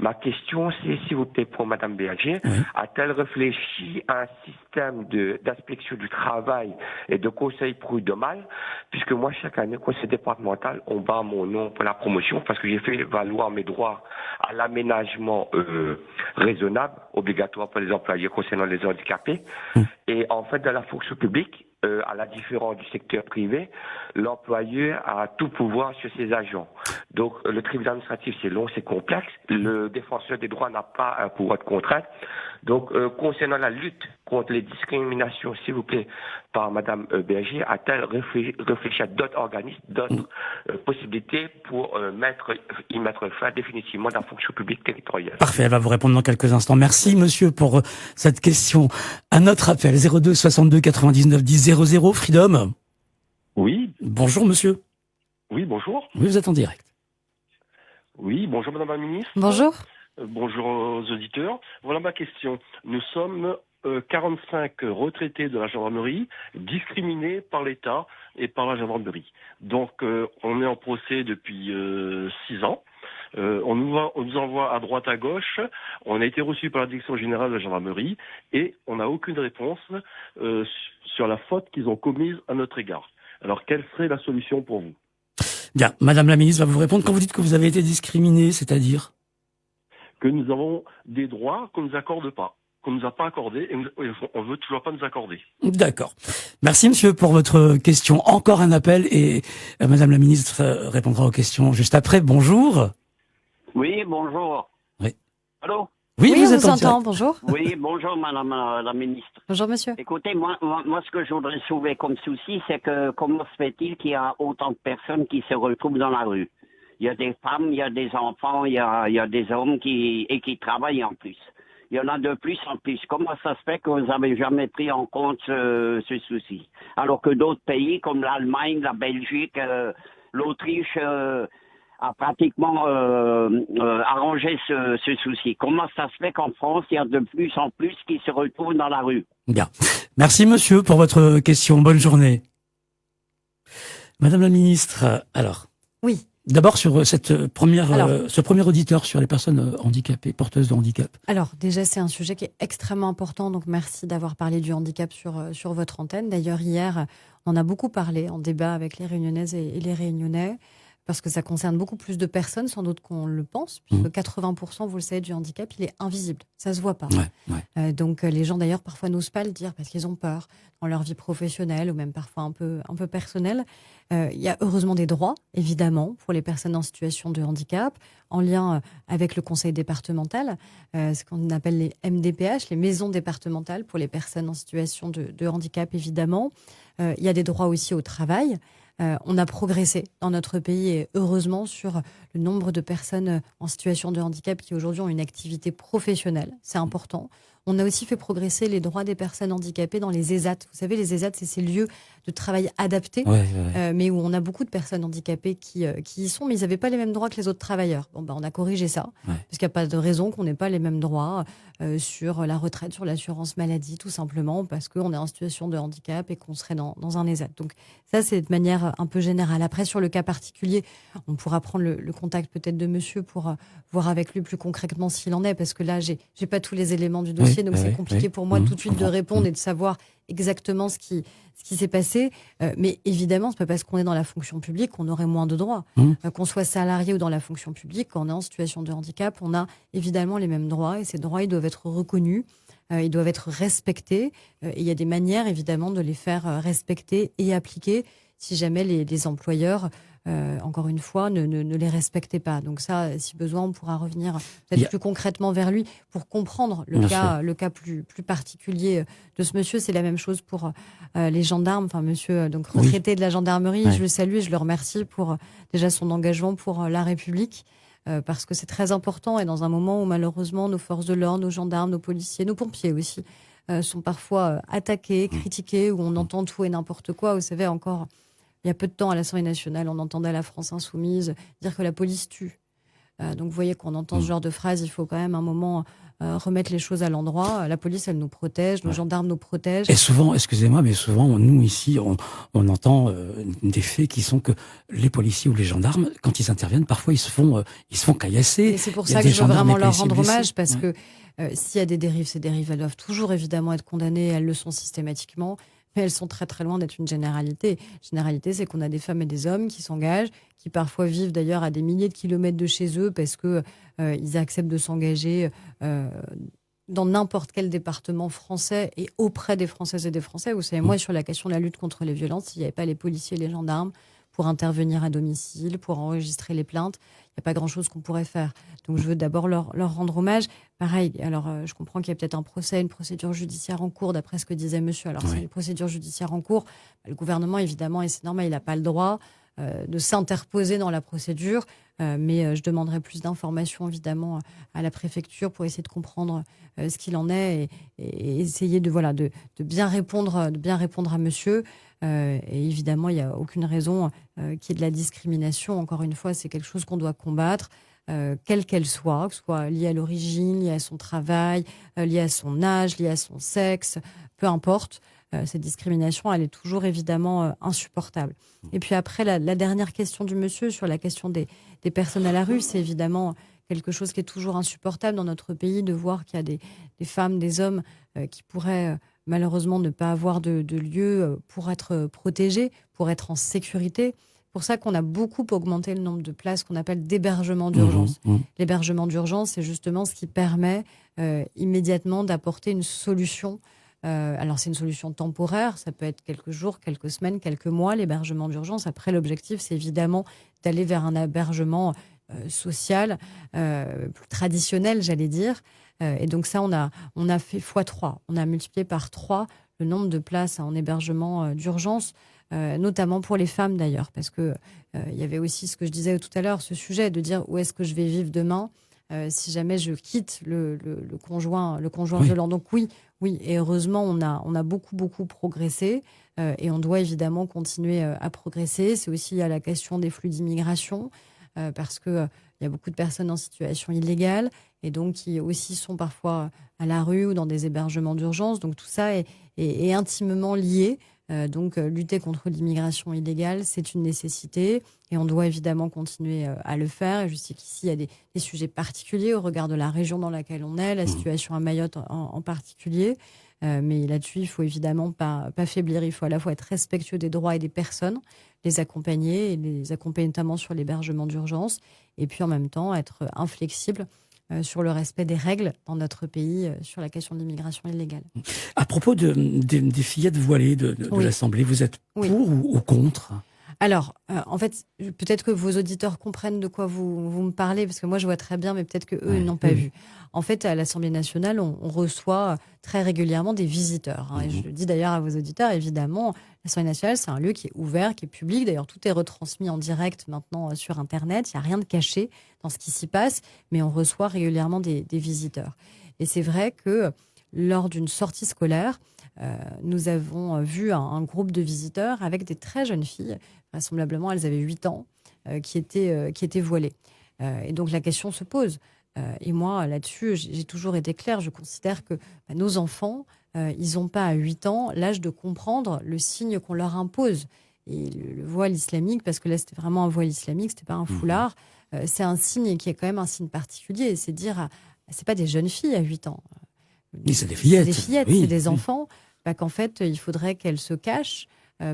Ma question, c'est, s'il vous plaît, pour Madame Berger, a-t-elle réfléchi à un système d'inspection du travail et de conseil prud'homal, puisque moi, chaque année, au conseil départemental, on bat mon nom pour la promotion parce que j'ai fait valoir mes droits à l'aménagement raisonnable, obligatoire pour les employés concernant les handicapés. Et en fait, dans la fonction publique, à la différence du secteur privé, l'employeur a tout pouvoir sur ses agents. Donc, le tribunal administratif, c'est long, c'est complexe. Le défenseur des droits n'a pas un pouvoir de contrainte. Donc, concernant la lutte contre les discriminations, s'il vous plaît, par Madame Berger, a-t-elle réfléchi à d'autres organismes, d'autres possibilités pour y mettre fin définitivement dans la fonction publique territoriale? Parfait, elle va vous répondre dans quelques instants. Merci, monsieur, pour cette question. À notre appel, 02 62 99 10 00, Freedom. Oui. Bonjour, monsieur. Oui, bonjour. Oui, vous êtes en direct. Oui, bonjour Madame la Ministre. Bonjour. Bonjour aux auditeurs. Voilà ma question. Nous sommes 45 retraités de la gendarmerie discriminés par l'État et par la gendarmerie. Donc on est en procès depuis 6 ans. On nous envoie à droite à gauche. On a été reçu par la direction générale de la gendarmerie et on n'a aucune réponse sur la faute qu'ils ont commise à notre égard. Alors quelle serait la solution pour vous? Bien, Madame la ministre va vous répondre. Quand vous dites que vous avez été discriminé, c'est-à-dire? Que nous avons des droits qu'on ne nous accorde pas, qu'on ne nous a pas accordés et on veut toujours pas nous accorder. D'accord. Merci monsieur pour votre question. Encore un appel et Madame la ministre répondra aux questions juste après. Bonjour. Oui, bonjour. Oui. Allô? Oui, Oui, vous on êtes vous en entend. direct. Bonjour. Oui, bonjour madame la ministre. Bonjour, monsieur. Écoutez, moi, ce que je voudrais soulever comme souci, c'est que comment se fait-il qu'il y a autant de personnes qui se retrouvent dans la rue? Il y a des femmes, il y a des enfants, il y a des hommes qui travaillent en plus. Il y en a de plus en plus. Comment ça se fait que vous n'avez jamais pris en compte ce souci? Alors que d'autres pays comme l'Allemagne, la Belgique, l'Autriche a pratiquement arrangé ce souci. Comment ça se fait qu'en France, il y a de plus en plus qui se retrouvent dans la rue? Bien. Merci monsieur pour votre question. Bonne journée. Madame la ministre, alors. Oui. D'abord sur cette première, Alors, ce premier auditeur sur les personnes handicapées, porteuses de handicap. Alors, déjà, c'est un sujet qui est extrêmement important. Donc, merci d'avoir parlé du handicap sur votre antenne. D'ailleurs, hier, on en a beaucoup parlé en débat avec les Réunionnaises et les Réunionnais, parce que ça concerne beaucoup plus de personnes, sans doute qu'on le pense, puisque 80%, vous le savez, du handicap, il est invisible. Ça se voit pas. Ouais. Donc, les gens, d'ailleurs, parfois n'osent pas le dire parce qu'ils ont peur dans leur vie professionnelle ou même parfois un peu personnelle. Il y a heureusement des droits, évidemment, pour les personnes en situation de handicap, en lien avec le conseil départemental, ce qu'on appelle les MDPH, les maisons départementales pour les personnes en situation de handicap, évidemment. Il y a des droits aussi au travail. On a progressé dans notre pays, et heureusement, sur le nombre de personnes en situation de handicap qui aujourd'hui ont une activité professionnelle. C'est important. On a aussi fait progresser les droits des personnes handicapées dans les ESAT. Vous savez, les ESAT, c'est ces lieux de travail adaptés, mais où on a beaucoup de personnes handicapées qui y sont, mais ils n'avaient pas les mêmes droits que les autres travailleurs. Bon, on a corrigé ça, parce qu'il n'y a pas de raison qu'on n'ait pas les mêmes droits sur la retraite, sur l'assurance maladie, tout simplement, parce qu'on est en situation de handicap et qu'on serait dans un ESAT. Donc ça, c'est de manière un peu générale. Après, sur le cas particulier, on pourra prendre le contact peut-être de monsieur pour voir avec lui plus concrètement s'il en est, parce que là, j'ai pas tous les éléments du dossier, donc c'est compliqué pour moi tout de suite de répondre et de savoir exactement ce qui s'est passé. Mais évidemment, c'est pas parce qu'on est dans la fonction publique qu'on aurait moins de droits. Qu'on soit salarié ou dans la fonction publique, quand on est en situation de handicap, on a évidemment les mêmes droits, et ces droits, ils doivent être reconnus, ils doivent être respectés. Et il y a des manières, évidemment, de les faire respecter et appliquer si jamais les employeurs, encore une fois, ne les respectaient pas. Donc ça, si besoin, on pourra revenir peut-être plus concrètement vers lui pour comprendre le cas plus particulier de ce monsieur. C'est la même chose pour les gendarmes. Enfin, monsieur, donc retraité de la gendarmerie, je le salue et je le remercie pour déjà son engagement pour la République. Parce que c'est très important, et dans un moment où malheureusement nos forces de l'ordre, nos gendarmes, nos policiers, nos pompiers aussi, sont parfois attaqués, critiqués, où on entend tout et n'importe quoi. Vous savez, encore il y a peu de temps à l'Assemblée nationale, on entendait la France insoumise dire que la police tue. Donc vous voyez, qu'on entend ce genre de phrase, il faut quand même un moment remettre les choses à l'endroit. La police, elle nous protège, nos gendarmes nous protègent. Et souvent, excusez-moi, mais souvent, nous ici, on entend des faits qui sont que les policiers ou les gendarmes, quand ils interviennent, parfois ils se font caillasser. Et c'est pour ça que je veux vraiment leur rendre hommage, parce que s'il y a des dérives, ces dérives, elles doivent toujours évidemment être condamnées, elles le sont systématiquement. Mais elles sont très très loin d'être une généralité. Généralité, c'est qu'on a des femmes et des hommes qui s'engagent, qui parfois vivent d'ailleurs à des milliers de kilomètres de chez eux parce que ils acceptent de s'engager dans n'importe quel département français et auprès des Françaises et des Français. Vous savez, moi, sur la question de la lutte contre les violences, s'il n'y avait pas les policiers et les gendarmes pour intervenir à domicile, pour enregistrer les plaintes, il n'y a pas grand-chose qu'on pourrait faire. Donc je veux d'abord leur rendre hommage. Pareil, alors je comprends qu'il y a peut-être un procès, une procédure judiciaire en cours, d'après ce que disait monsieur. Alors c'est une procédure judiciaire en cours. Le gouvernement, évidemment, et c'est normal, il n'a pas le droit de s'interposer dans la procédure. Mais je demanderai plus d'informations, évidemment, à la préfecture pour essayer de comprendre ce qu'il en est et essayer de bien répondre à monsieur. Et évidemment, il n'y a aucune raison qu'il y ait de la discrimination. Encore une fois, c'est quelque chose qu'on doit combattre. quelle qu'elle soit, que ce soit liée à l'origine, liée à son travail, liée à son âge, liée à son sexe, peu importe. Cette discrimination, elle est toujours évidemment insupportable. Et puis après, la dernière question du monsieur sur la question des personnes à la rue, c'est évidemment quelque chose qui est toujours insupportable dans notre pays, de voir qu'il y a des femmes, des hommes qui pourraient malheureusement ne pas avoir de lieu pour être protégés, pour être en sécurité. C'est pour ça qu'on a beaucoup augmenté le nombre de places qu'on appelle d'hébergement d'urgence. L'hébergement d'urgence, c'est justement ce qui permet immédiatement d'apporter une solution. Alors c'est une solution temporaire, ça peut être quelques jours, quelques semaines, quelques mois, l'hébergement d'urgence. Après, l'objectif, c'est évidemment d'aller vers un hébergement social, plus traditionnel, j'allais dire. Et donc ça, on a fait x3. On a multiplié par 3 le nombre de places en hébergement d'urgence, notamment pour les femmes d'ailleurs, parce que il y avait aussi ce que je disais tout à l'heure, ce sujet de dire où est-ce que je vais vivre demain si jamais je quitte le conjoint violent. Donc oui, et heureusement, on a beaucoup progressé et on doit évidemment continuer à progresser. C'est aussi à la question des flux d'immigration, parce que il y a beaucoup de personnes en situation illégale et donc qui aussi sont parfois à la rue ou dans des hébergements d'urgence. Donc tout ça est intimement lié. Donc lutter contre l'immigration illégale, c'est une nécessité et on doit évidemment continuer à le faire. Et je sais qu'ici, il y a des sujets particuliers au regard de la région dans laquelle on est, la situation à Mayotte en particulier. Mais là-dessus, il faut évidemment pas faiblir. Il faut à la fois être respectueux des droits et des personnes, les accompagner notamment sur l'hébergement d'urgence, et puis en même temps être inflexible sur le respect des règles dans notre pays sur la question de l'immigration illégale. À propos des fillettes voilées de l'Assemblée, vous êtes pour ou contre ? Alors, en fait, peut-être que vos auditeurs comprennent de quoi vous me parlez, parce que moi, je vois très bien, mais peut-être qu'eux, ils n'ont pas vu. En fait, à l'Assemblée nationale, on reçoit très régulièrement des visiteurs. Et je le dis d'ailleurs à vos auditeurs, évidemment, l'Assemblée nationale, c'est un lieu qui est ouvert, qui est public. D'ailleurs, tout est retransmis en direct maintenant sur Internet. Il n'y a rien de caché dans ce qui s'y passe, mais on reçoit régulièrement des visiteurs. Et c'est vrai que lors d'une sortie scolaire, nous avons vu un groupe de visiteurs avec des très jeunes filles, vraisemblablement elles avaient 8 ans, qui étaient voilées. Et donc la question se pose. Et moi, là-dessus, j'ai toujours été claire. Je considère que nos enfants, ils n'ont pas à 8 ans l'âge de comprendre le signe qu'on leur impose. Et le voile islamique, parce que là, c'était vraiment un voile islamique, c'était pas un foulard, c'est un signe qui est quand même un signe particulier. C'est dire, c'est pas des jeunes filles à 8 ans. Oui, c'est des fillettes. C'est des fillettes, c'est des enfants. Qu'en fait, il faudrait qu'elles se cachent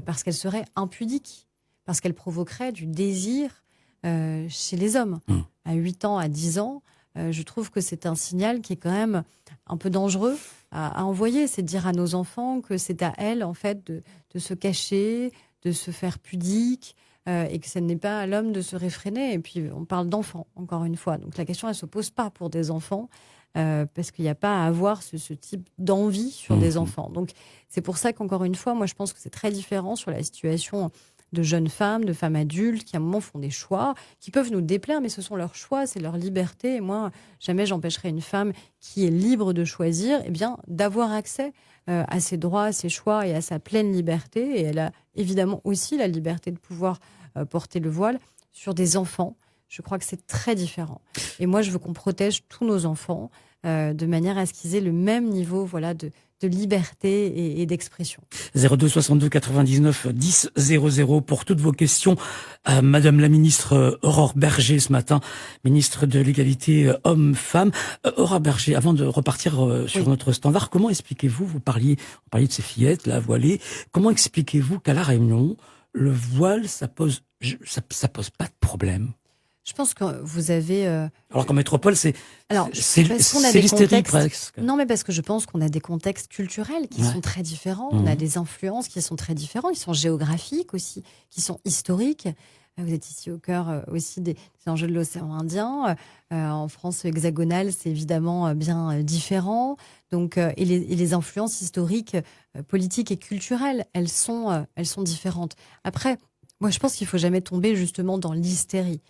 parce qu'elles seraient impudiques, parce qu'elles provoqueraient du désir chez les hommes. À 8 ans, à 10 ans, je trouve que c'est un signal qui est quand même un peu dangereux à envoyer. C'est de dire à nos enfants que c'est à elles, en fait, de se cacher, de se faire pudiques, et que ce n'est pas à l'homme de se réfréner. Et puis, on parle d'enfants, encore une fois. Donc, la question, elle ne se pose pas pour des enfants. Parce qu'il n'y a pas à avoir ce type d'envie sur des enfants. Donc, c'est pour ça qu'encore une fois, moi, je pense que c'est très différent sur la situation de jeunes femmes, de femmes adultes, qui à un moment font des choix, qui peuvent nous déplaire, mais ce sont leurs choix, c'est leur liberté. Et moi, jamais j'empêcherai une femme qui est libre de choisir, d'avoir accès à ses droits, à ses choix et à sa pleine liberté. Et elle a évidemment aussi la liberté de pouvoir porter le voile sur des enfants. Je crois que c'est très différent. Et moi, je veux qu'on protège tous nos enfants de manière à ce qu'ils aient le même niveau de liberté et d'expression. 02 62 99 10 00 pour toutes vos questions à Madame la ministre Aurore Bergé ce matin, ministre de l'égalité hommes-femmes. Aurore Bergé, avant de repartir sur notre standard, comment expliquez-vous, vous parliez de ces fillettes là voilées, comment expliquez-vous qu'à La Réunion, le voile, ça pose pas de problème? Je pense que vous avez... Alors qu'en métropole, c'est l'hystérie presque. Non, mais parce que je pense qu'on a des contextes culturels qui sont très différents. On a des influences qui sont très différentes. Ils sont géographiques aussi, qui sont historiques. Vous êtes ici au cœur aussi des enjeux de l'océan Indien. En France hexagonale, c'est évidemment bien différent. Donc, et les influences historiques, politiques et culturelles, elles sont différentes. Après, moi, je pense qu'il ne faut jamais tomber justement dans l'hystérie.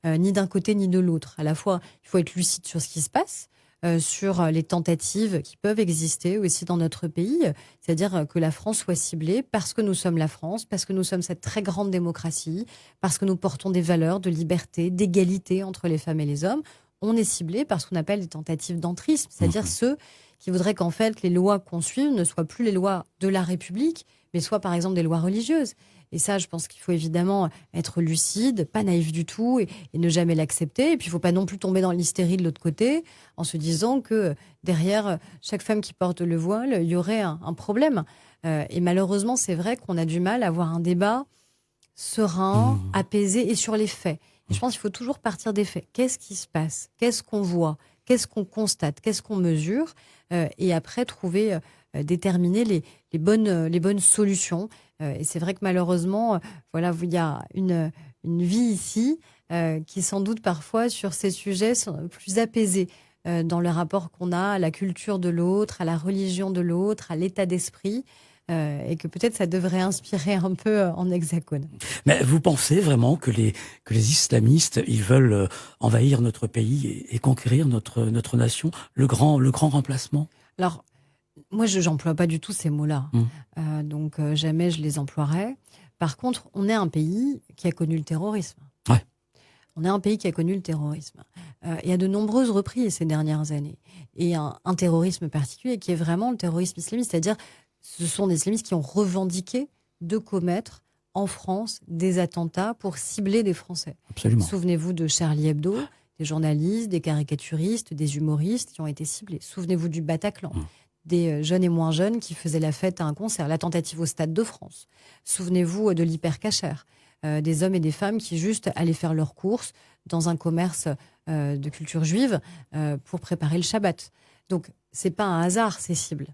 Ni d'un côté ni de l'autre. À la fois, il faut être lucide sur ce qui se passe. sur les tentatives qui peuvent exister aussi dans notre pays, c'est-à-dire que la France soit ciblée parce que nous sommes la France, parce que nous sommes cette très grande démocratie, parce que nous portons des valeurs de liberté, d'égalité entre les femmes et les hommes. On est ciblé par ce qu'on appelle des tentatives d'entrisme, c'est-à-dire ceux qui voudraient qu'en fait les lois qu'on suive ne soient plus les lois de la République, mais soient par exemple des lois religieuses. Et ça, je pense qu'il faut évidemment être lucide, pas naïf du tout, et ne jamais l'accepter. Et puis, il ne faut pas non plus tomber dans l'hystérie de l'autre côté, en se disant que derrière chaque femme qui porte le voile, il y aurait un problème. Et malheureusement, c'est vrai qu'on a du mal à avoir un débat serein, apaisé et sur les faits. Et je pense qu'il faut toujours partir des faits. Qu'est-ce qui se passe ? Qu'est-ce qu'on voit ? Qu'est-ce qu'on constate ? Qu'est-ce qu'on mesure ? Et après, déterminer les bonnes solutions. Et c'est vrai que malheureusement, voilà, il y a une vie ici qui sans doute parfois sur ces sujets sont plus apaisée dans le rapport qu'on a à la culture de l'autre, à la religion de l'autre, à l'état d'esprit. Et que peut-être ça devrait inspirer un peu en hexagone. Mais vous pensez vraiment que les islamistes, ils veulent envahir notre pays et conquérir notre nation, le grand remplacement ? Alors, moi, je n'emploie pas du tout ces mots-là. Donc, jamais je les emploierai. Par contre, on est un pays qui a connu le terrorisme. Ouais. On est un pays qui a connu le terrorisme. Et à de nombreuses reprises ces dernières années. Et un terrorisme particulier qui est vraiment le terrorisme islamiste. C'est-à-dire, ce sont des islamistes qui ont revendiqué de commettre en France des attentats pour cibler des Français. Absolument. Souvenez-vous de Charlie Hebdo, des journalistes, des caricaturistes, des humoristes qui ont été ciblés. Souvenez-vous du Bataclan. Des jeunes et moins jeunes qui faisaient la fête à un concert, la tentative au Stade de France. Souvenez-vous de l'hypercachère, des hommes et des femmes qui juste allaient faire leurs courses dans un commerce de culture juive pour préparer le Shabbat. Donc, c'est pas un hasard, ces cibles.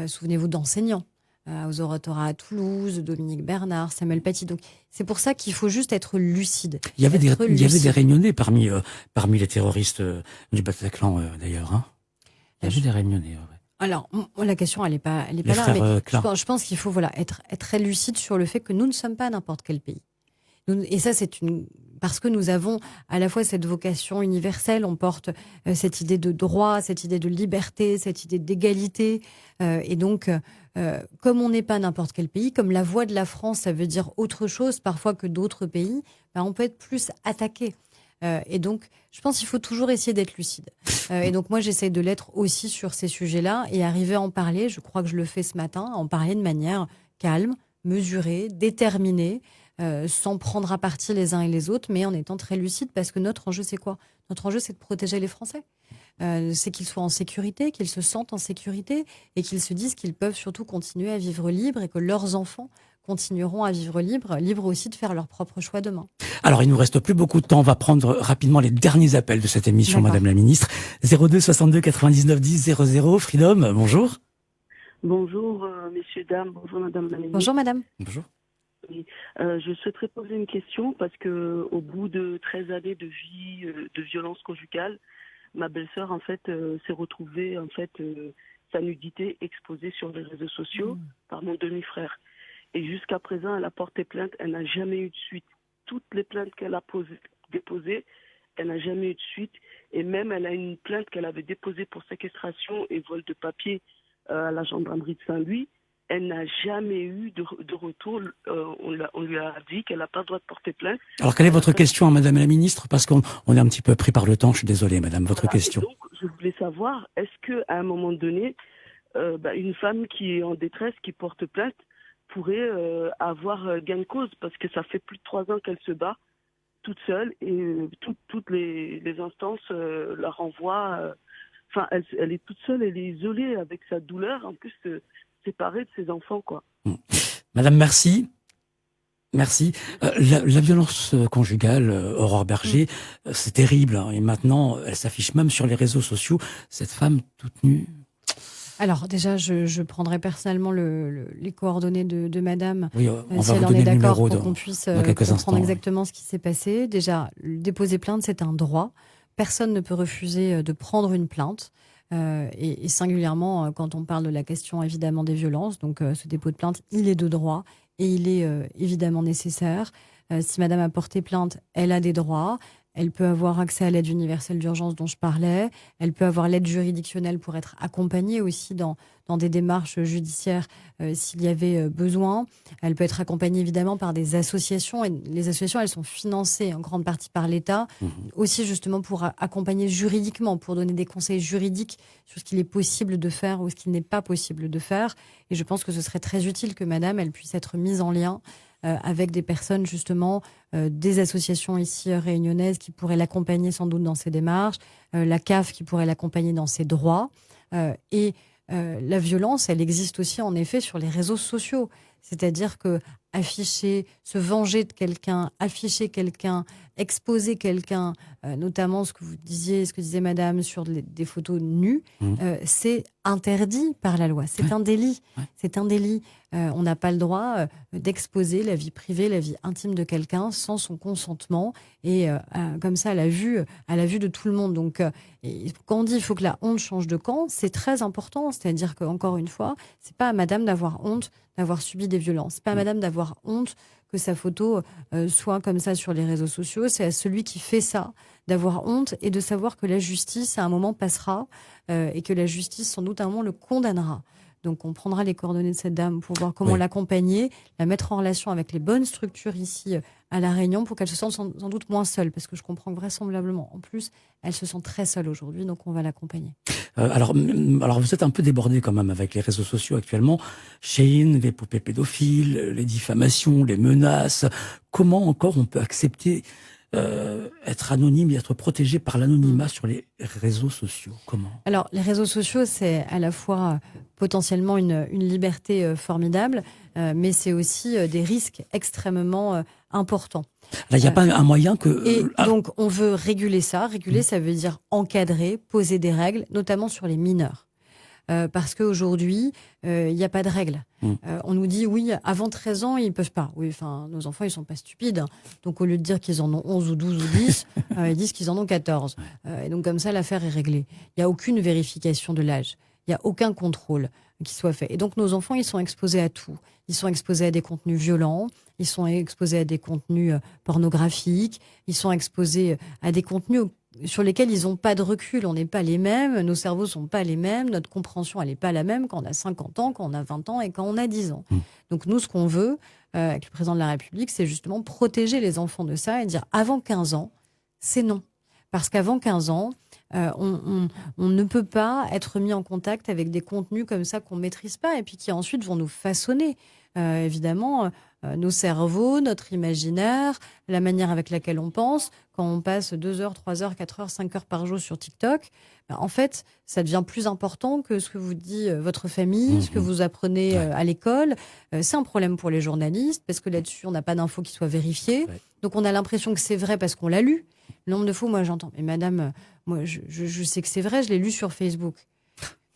Souvenez-vous d'enseignants aux oratoires à Toulouse, Dominique Bernard, Samuel Paty. Donc, c'est pour ça qu'il faut juste être lucide. Il y avait des Réunionnais parmi les terroristes du Bataclan, d'ailleurs. Hein. Il y avait des Réunionnais, ouais. Alors, la question, elle n'est pas là, mais je pense qu'il faut être très lucide sur le fait que nous ne sommes pas n'importe quel pays. Et ça, parce que nous avons à la fois cette vocation universelle, on porte cette idée de droit, cette idée de liberté, cette idée d'égalité. Et donc, comme on n'est pas n'importe quel pays, comme la voix de la France, ça veut dire autre chose parfois que d'autres pays, on peut être plus attaqué. Et donc, je pense qu'il faut toujours essayer d'être lucide. Et donc, moi, j'essaie de l'être aussi sur ces sujets-là et arriver à en parler. Je crois que je le fais ce matin, à en parler de manière calme, mesurée, déterminée, sans prendre à partie les uns et les autres, mais en étant très lucide, parce que notre enjeu, c'est quoi ? Notre enjeu, c'est de protéger les Français. C'est qu'ils soient en sécurité, qu'ils se sentent en sécurité et qu'ils se disent qu'ils peuvent surtout continuer à vivre libre et que leurs enfants continueront à vivre libres aussi de faire leur propre choix demain. Alors, il nous reste plus beaucoup de temps. On va prendre rapidement les derniers appels de cette émission, D'accord. Madame la Ministre. 02 62 99 10 00. Freedom, bonjour. Bonjour, messieurs, dames. Bonjour, Madame la Ministre. Bonjour, Madame. Bonjour. Oui. Je souhaiterais poser une question parce que au bout de 13 années de vie de violence conjugale, ma belle-sœur en fait s'est retrouvée sa nudité exposée sur les réseaux sociaux par mon demi-frère. Et jusqu'à présent, elle a porté plainte. Elle n'a jamais eu de suite. Toutes les plaintes qu'elle a déposées, elle n'a jamais eu de suite. Et même, elle a une plainte qu'elle avait déposée pour séquestration et vol de papier à la gendarmerie de Saint-Louis. Elle n'a jamais eu de retour. On lui a dit qu'elle n'a pas le droit de porter plainte. Alors, quelle est votre question, Madame la Ministre ? Parce qu'on est un petit peu pris par le temps. Je suis désolé, Madame. Votre question. Donc, je voulais savoir, est-ce qu'à un moment donné, une femme qui est en détresse, qui porte plainte, pourrait avoir gain de cause, parce que ça fait plus de 3 ans qu'elle se bat toute seule et toutes les instances la renvoient. Elle est toute seule, elle est isolée avec sa douleur, en plus séparée de ses enfants, quoi. Madame, merci. Merci. La violence conjugale, Aurore Berger, c'est terrible. Hein, et maintenant, elle s'affiche même sur les réseaux sociaux. Cette femme toute nue. Alors déjà, je prendrai personnellement les coordonnées de Madame, Oui, on si va elle vous en donner est le d'accord, numéro pour qu'on puisse comprendre instants, exactement ce qui s'est passé. Déjà, déposer plainte, c'est un droit. Personne ne peut refuser de prendre une plainte. Et singulièrement, quand on parle de la question évidemment des violences, donc ce dépôt de plainte, il est de droit et il est évidemment nécessaire. Si Madame a porté plainte, elle a des droits. Elle peut avoir accès à l'aide universelle d'urgence dont je parlais. Elle peut avoir l'aide juridictionnelle pour être accompagnée aussi dans des démarches judiciaires s'il y avait besoin. Elle peut être accompagnée évidemment par des associations. Et les associations, elles sont financées en grande partie par l'État, aussi justement pour accompagner juridiquement, pour donner des conseils juridiques sur ce qu'il est possible de faire ou ce qu'il n'est pas possible de faire. Et je pense que ce serait très utile que madame, elle puisse être mise en lien avec des personnes justement, des associations ici réunionnaises qui pourraient l'accompagner sans doute dans ses démarches, la CAF qui pourrait l'accompagner dans ses droits. La violence, elle existe aussi en effet sur les réseaux sociaux. C'est-à-dire que afficher, se venger de quelqu'un, afficher quelqu'un, exposer quelqu'un, notamment ce que disait madame sur des photos nues, c'est interdit par la loi. C'est un délit. Ouais. C'est un délit. On n'a pas le droit d'exposer la vie privée, la vie intime de quelqu'un sans son consentement et comme ça à la vue de tout le monde. Donc quand on dit il faut que la honte change de camp, c'est très important. C'est-à-dire qu'encore une fois, c'est pas à madame d'avoir honte d'avoir subi des violences. C'est pas à madame d'avoir honte que sa photo soit comme ça sur les réseaux sociaux. C'est à celui qui fait ça d'avoir honte et de savoir que la justice, à un moment, passera et que la justice, sans doute, à un moment, le condamnera. Donc, on prendra les coordonnées de cette dame pour voir comment l'accompagner, la mettre en relation avec les bonnes structures ici à La Réunion pour qu'elle se sente sans doute moins seule. Parce que je comprends que vraisemblablement, en plus, elle se sent très seule aujourd'hui. Donc, on va l'accompagner. Alors, vous êtes un peu débordé quand même avec les réseaux sociaux actuellement. Shein, les poupées pédophiles, les diffamations, les menaces. Comment encore on peut accepter être anonyme et être protégé par l'anonymat sur les réseaux sociaux? Comment? Alors, les réseaux sociaux, c'est à la fois potentiellement une liberté formidable, mais c'est aussi des risques extrêmement importants. Là, il n'y a pas un moyen que... Et donc, on veut réguler ça. Réguler, ça veut dire encadrer, poser des règles, notamment sur les mineurs. Parce qu'aujourd'hui, il n'y a pas de règles. On nous dit, oui, avant 13 ans, ils ne peuvent pas. Oui, enfin, nos enfants, ils ne sont pas stupides. Hein. Donc, au lieu de dire qu'ils en ont 11 ou 12 ou 10, ils disent qu'ils en ont 14. Et donc, comme ça, l'affaire est réglée. Il n'y a aucune vérification de l'âge. Il n'y a aucun contrôle qui soit fait. Et donc, nos enfants, ils sont exposés à tout. Ils sont exposés à des contenus violents, ils sont exposés à des contenus pornographiques, ils sont exposés à des contenus sur lesquels ils n'ont pas de recul. On n'est pas les mêmes, nos cerveaux ne sont pas les mêmes, notre compréhension, elle n'est pas la même quand on a 50 ans, quand on a 20 ans et quand on a 10 ans. Donc nous, ce qu'on veut, avec le président de la République, c'est justement protéger les enfants de ça et dire avant 15 ans, c'est non. Parce qu'avant 15 ans, on ne peut pas être mis en contact avec des contenus comme ça qu'on ne maîtrise pas et puis qui ensuite vont nous façonner. Évidemment, nos cerveaux, notre imaginaire, la manière avec laquelle on pense. Quand on passe 2 heures, 3 heures, 4 heures, 5 heures par jour sur TikTok, en fait, ça devient plus important que ce que vous dit votre famille, ce que vous apprenez à l'école. C'est un problème pour les journalistes parce que là-dessus, on n'a pas d'infos qui soient vérifiées. Donc, on a l'impression que c'est vrai parce qu'on l'a lu. Le nombre de fois, moi, j'entends, mais madame, moi, je sais que c'est vrai, je l'ai lu sur Facebook.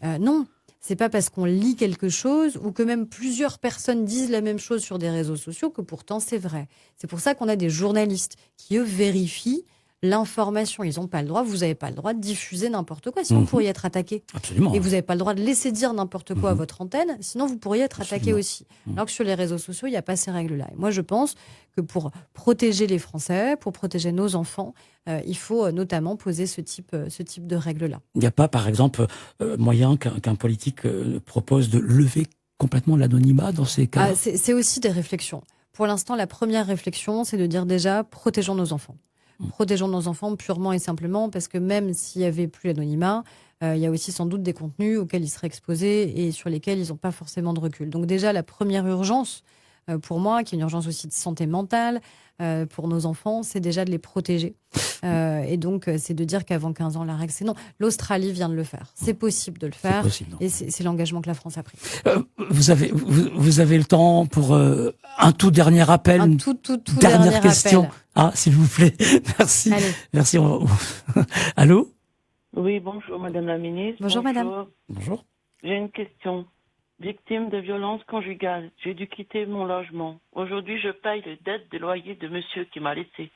Non, c'est pas parce qu'on lit quelque chose ou que même plusieurs personnes disent la même chose sur des réseaux sociaux que pourtant c'est vrai. C'est pour ça qu'on a des journalistes qui, eux, vérifient l'information. Ils n'ont pas le droit, vous n'avez pas le droit de diffuser n'importe quoi, sinon vous pourriez être attaqué. Absolument. Et vous n'avez pas le droit de laisser dire n'importe quoi à votre antenne, sinon vous pourriez être attaqué aussi. Alors que sur les réseaux sociaux, il n'y a pas ces règles-là. Et moi, je pense que pour protéger les Français, pour protéger nos enfants, il faut notamment poser ce type de règles-là. Il n'y a pas, par exemple, moyen qu'un politique propose de lever complètement l'anonymat dans ces cas-là? C'est aussi des réflexions. Pour l'instant, la première réflexion, c'est de dire déjà, protégeons nos enfants. Protégeons nos enfants purement et simplement parce que même s'il n'y avait plus l'anonymat, il y a aussi sans doute des contenus auxquels ils seraient exposés et sur lesquels ils n'ont pas forcément de recul. Donc déjà, la première urgence, pour moi, qui est une urgence aussi de santé mentale, pour nos enfants, c'est déjà de les protéger. Et donc, c'est de dire qu'avant 15 ans, la règle, c'est non. L'Australie vient de le faire. C'est possible de le faire. Et c'est l'engagement que la France a pris. Vous avez le temps pour un tout dernier appel, un tout dernière question. Appel. Ah, s'il vous plaît. Merci. Allez. Merci. Allô? Oui, bonjour, madame la ministre. Bonjour, madame. Bonjour. J'ai une question. Victime de violences conjugales, j'ai dû quitter mon logement. Aujourd'hui, je paye les dettes de loyer de monsieur qui m'a laissé.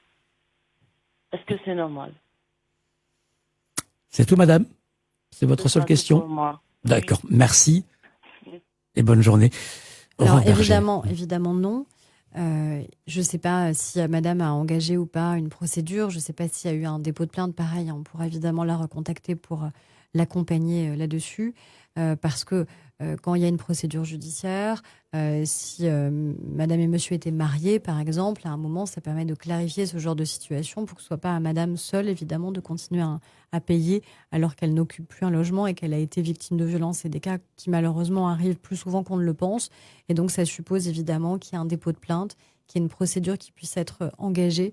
Est-ce que c'est normal? C'est tout, madame? C'est votre seule question? Pour moi. D'accord, merci. Et bonne journée. Alors, évidemment non. Je ne sais pas si madame a engagé ou pas une procédure. Je ne sais pas s'il y a eu un dépôt de plainte. Pareil, on pourra évidemment la recontacter pour l'accompagner là-dessus. Parce que quand il y a une procédure judiciaire, si madame et monsieur étaient mariés, par exemple, à un moment, ça permet de clarifier ce genre de situation pour que ce ne soit pas à madame seule, évidemment, de continuer à payer alors qu'elle n'occupe plus un logement et qu'elle a été victime de violences. C'est des cas qui, malheureusement, arrivent plus souvent qu'on ne le pense. Et donc, ça suppose, évidemment, qu'il y ait un dépôt de plainte, qu'il y ait une procédure qui puisse être engagée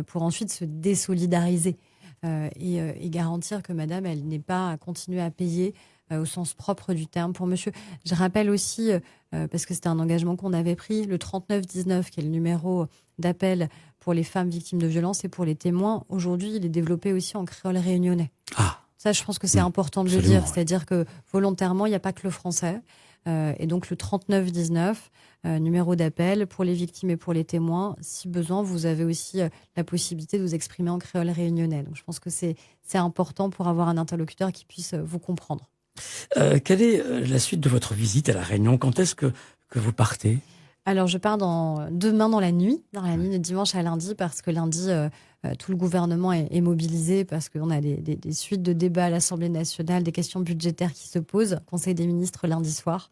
pour ensuite se désolidariser et garantir que madame, elle n'ait pas à continuer à payer au sens propre du terme pour monsieur. Je rappelle aussi, parce que c'était un engagement qu'on avait pris, le 3919, qui est le numéro d'appel pour les femmes victimes de violences et pour les témoins. Aujourd'hui, il est développé aussi en créole réunionnais. Ah. Ça, je pense que c'est important de le dire. C'est-à-dire que volontairement, il n'y a pas que le français. Et donc, le 3919, numéro d'appel pour les victimes et pour les témoins. Si besoin, vous avez aussi la possibilité de vous exprimer en créole réunionnais. Donc, je pense que c'est important pour avoir un interlocuteur qui puisse vous comprendre. Quelle est la suite de votre visite à La Réunion? Quand est-ce que vous partez? Alors, je pars demain dans la nuit de dimanche à lundi, parce que lundi, tout le gouvernement est mobilisé, parce qu'on a des suites de débats à l'Assemblée nationale, des questions budgétaires qui se posent, Conseil des ministres lundi soir.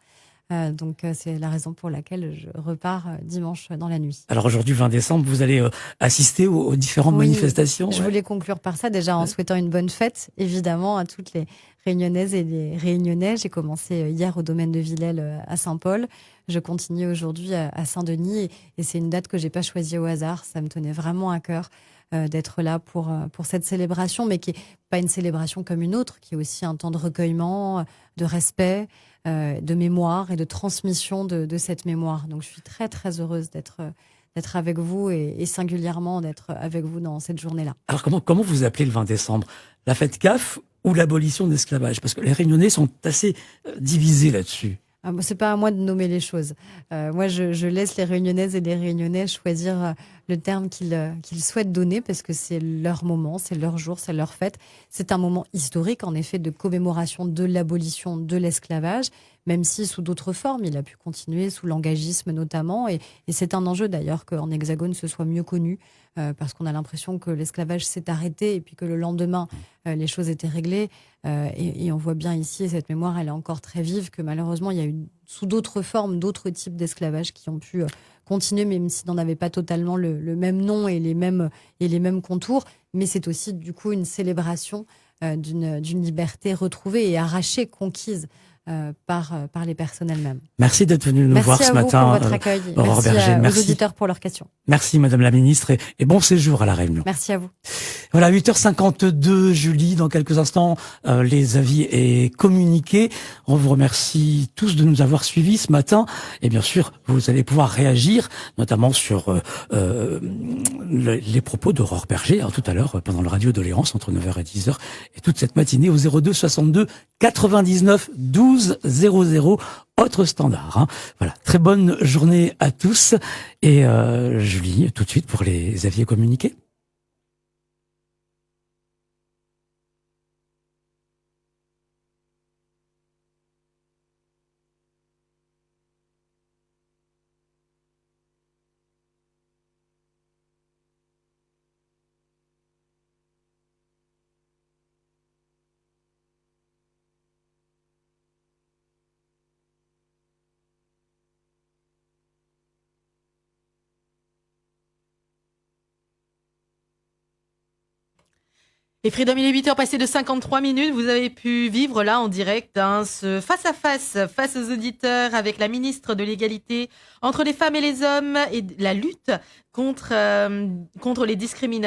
Donc, c'est la raison pour laquelle je repars dimanche dans la nuit. Alors aujourd'hui, 20 décembre, vous allez assister aux différentes manifestations. Je voulais conclure par ça, déjà en souhaitant une bonne fête, évidemment, à toutes les Réunionnaises et les Réunionnais. J'ai commencé hier au domaine de Villèle à Saint-Paul. Je continue aujourd'hui à Saint-Denis, et c'est une date que j'ai pas choisie au hasard. Ça me tenait vraiment à cœur d'être là pour cette célébration, mais qui est pas une célébration comme une autre, qui est aussi un temps de recueillement, de respect, de mémoire et de transmission de cette mémoire. Donc je suis très très heureuse d'être avec vous et singulièrement d'être avec vous dans cette journée-là. Alors comment vous appelez le 20 décembre? La fête CAF ou l'abolition de l'esclavage? Parce que les Réunionnais sont assez divisés là-dessus. C'est pas à moi de nommer les choses. Moi, je laisse les Réunionnaises et les Réunionnais choisir le terme qu'ils souhaitent donner, parce que c'est leur moment, c'est leur jour, c'est leur fête. C'est un moment historique, en effet, de commémoration de l'abolition de l'esclavage, même si sous d'autres formes, il a pu continuer, sous l'engagisme notamment. Et c'est un enjeu d'ailleurs qu'en Hexagone ce soit mieux connu, parce qu'on a l'impression que l'esclavage s'est arrêté et puis que le lendemain, les choses étaient réglées. Et on voit bien ici, et cette mémoire, elle est encore très vive, que malheureusement, il y a eu sous d'autres formes, d'autres types d'esclavage qui ont pu continuer, même s'ils n'en avaient pas totalement le même nom et les mêmes contours. Mais c'est aussi du coup une célébration d'une liberté retrouvée et arrachée, conquise par les personnes elles-mêmes. Merci d'être venu nous voir ce matin. Merci à vous pour votre accueil. Aurore Berger. Merci aux auditeurs pour leurs questions. Merci Madame la Ministre, et bon séjour à La Réunion. Merci à vous. Voilà, 8h52, Julie. Dans quelques instants, les avis et communiqués. On vous remercie tous de nous avoir suivis ce matin. Et bien sûr, vous allez pouvoir réagir, notamment sur les propos d'Aurore Berger, tout à l'heure, pendant le Radio Doléance, entre 9h et 10h, et toute cette matinée au 02 62 99 12 00. Autre standard. Voilà, très bonne journée à tous. Et Julie, tout de suite pour les avis et communiqués. Et Freedom, il est 8h passé de 53 minutes. Vous avez pu vivre là en direct ce face-à-face face aux auditeurs avec la ministre de l'égalité entre les femmes et les hommes et la lutte contre les discriminations.